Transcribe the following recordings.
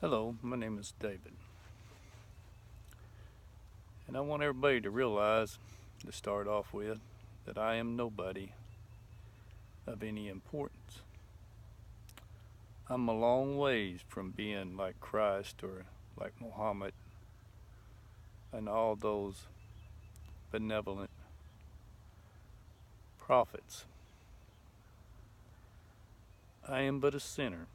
Hello, my name is David, and I want everybody to realize, to start off with, that I am nobody of any importance. I'm a long ways from being like Christ or like Muhammad and all those benevolent prophets. I am but a sinner,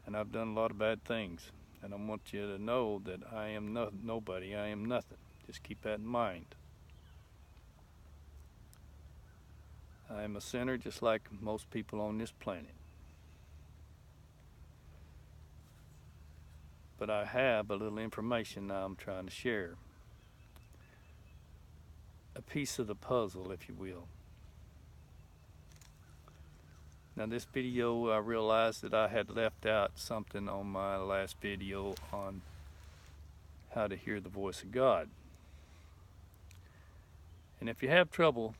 and I've done a lot of bad things, and I want you to know that I am nobody, I am nothing. Just keep that in mind. I am a sinner just like most people on this planet. But I have a little information now I'm trying to share. A piece of the puzzle, if you will. Now, this video, I realized that I had left out something on my last video on how to hear the voice of God. And if you have trouble,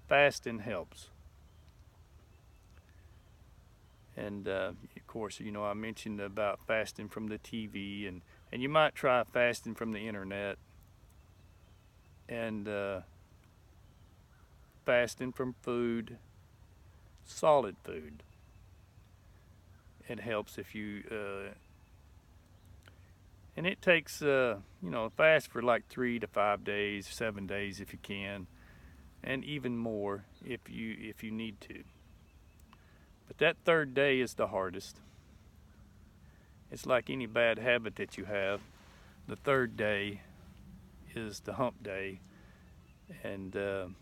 fasting helps. And of course, I mentioned about fasting from the TV, and you might try fasting from the internet, and fasting from food, solid food. It helps if you, and it takes, fast for like 3 to 5 days, 7 days if you can, and even more if you need to. But that third day is the hardest. It's like any bad habit that you have. The third day is the hump day, and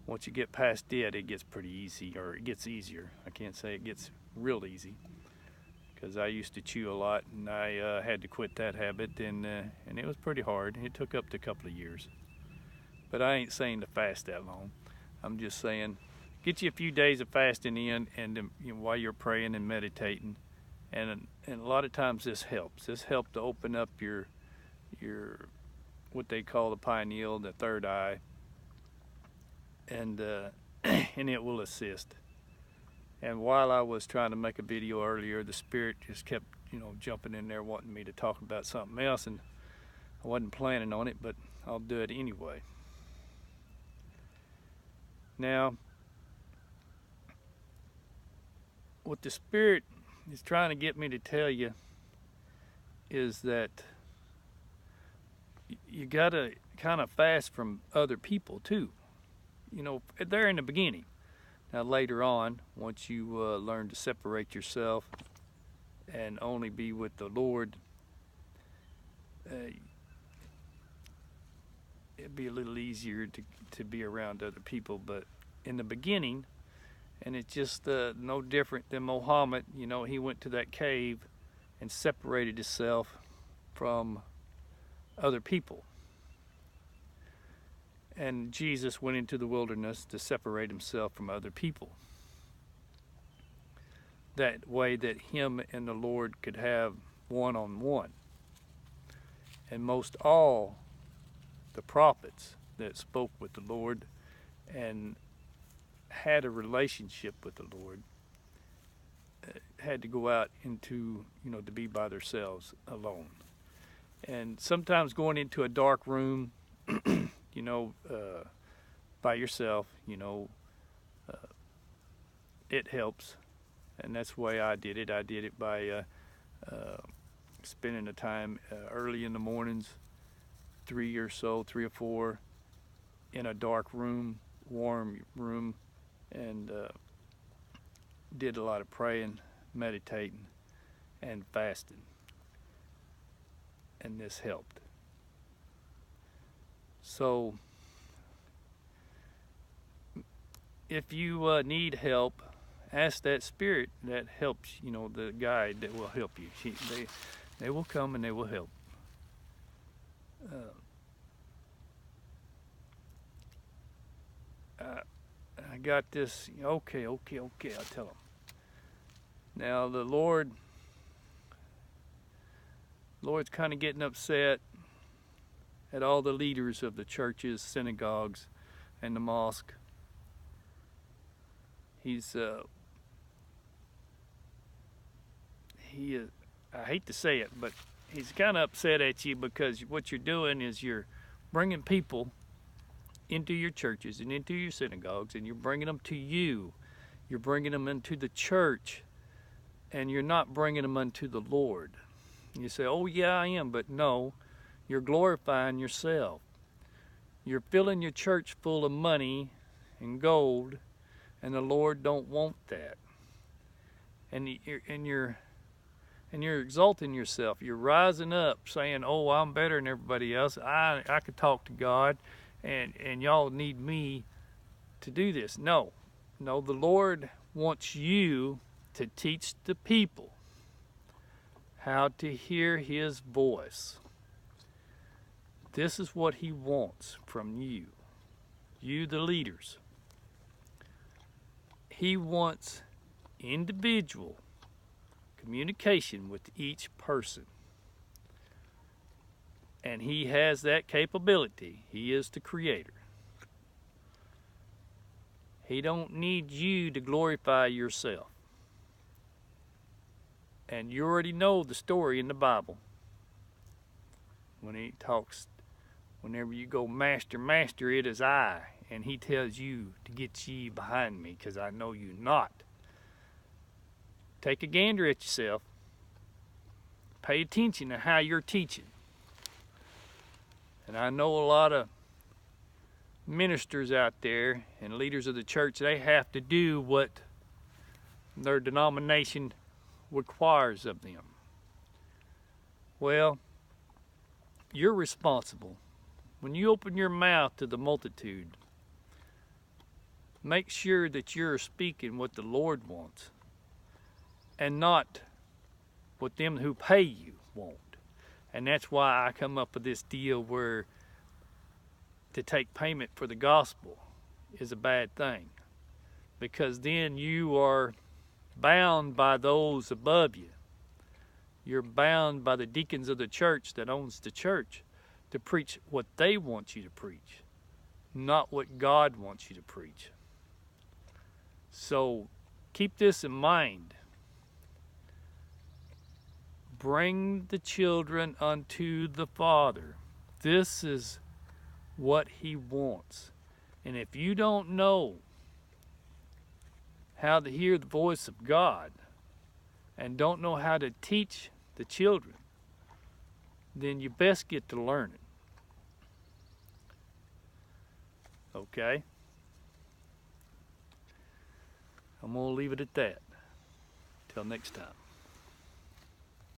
once you get past it, it gets pretty easy, or it gets easier. I can't say it gets real easy, because I used to chew a lot, and I had to quit that habit, and it was pretty hard. It took up to a couple of years. But I ain't saying to fast that long. I'm just saying, get you a few days of fasting in, and while you're praying and meditating, and a lot of times this helps. This helps to open up your what they call the pineal, the third eye, and and it will assist. And while I was trying to make a video earlier, the Spirit just kept, jumping in there wanting me to talk about something else, and I wasn't planning on it, but I'll do it anyway. Now, what the Spirit is trying to get me to tell you is that you gotta kind of fast from other people too. They're in the beginning. Now later on, once you learn to separate yourself and only be with the Lord, it'd be a little easier to be around other people. But in the beginning, and it's just no different than Muhammad, he went to that cave and separated himself from other people. And Jesus went into the wilderness to separate himself from other people. That way that him and the Lord could have one-on-one. And most all the prophets that spoke with the Lord and had a relationship with the Lord had to go out into, to be by themselves alone. And sometimes going into a dark room, by yourself, it helps. And that's the way I did it. I did it by spending the time early in the mornings, 3 or 4, in a dark room, warm room, and did a lot of praying, meditating, and fasting. And this helped. So, if you need help, ask that Spirit that helps, the guide that will help you. They will come and they will help. I got this. Okay, I'll tell them. Now the Lord's kind of getting upset at all the leaders of the churches, synagogues, and the mosque. he's he is, I hate to say it, but he's kind of upset at you because what you're doing is you're bringing people into your churches and into your synagogues, and you're bringing them to you. You're bringing them into the church, and you're not bringing them unto the Lord. You say, oh yeah, I am, but no, you're glorifying yourself. You're filling your church full of money and gold, and the Lord don't want that. And you're exalting yourself. You're rising up saying, oh, I'm better than everybody else. I could talk to God, and y'all need me to do this. No, the Lord wants you to teach the people how to hear his voice. This is what he wants from you the leaders. He wants individual communication with each person. And he has that capability. He is the creator. He don't need you to glorify yourself. And you already know the story in the Bible. When he talks, whenever you go, Master, Master, it is I. And he tells you to get ye behind me, because I know you not. Take a gander at yourself. Pay attention to how you're teaching. And I know a lot of ministers out there and leaders of the church, they have to do what their denomination requires of them. Well, you're responsible. When you open your mouth to the multitude, make sure that you're speaking what the Lord wants and not what them who pay you want. And that's why I come up with this deal where to take payment for the gospel is a bad thing, because then you are bound by those above you. You're bound by the deacons of the church that owns the church to preach what they want you to preach, not what God wants you to preach. So keep this in mind. Bring the children unto the Father. This is what he wants. And if you don't know how to hear the voice of God and don't know how to teach the children, then you best get to learning. Okay? I'm going to leave it at that. Till next time.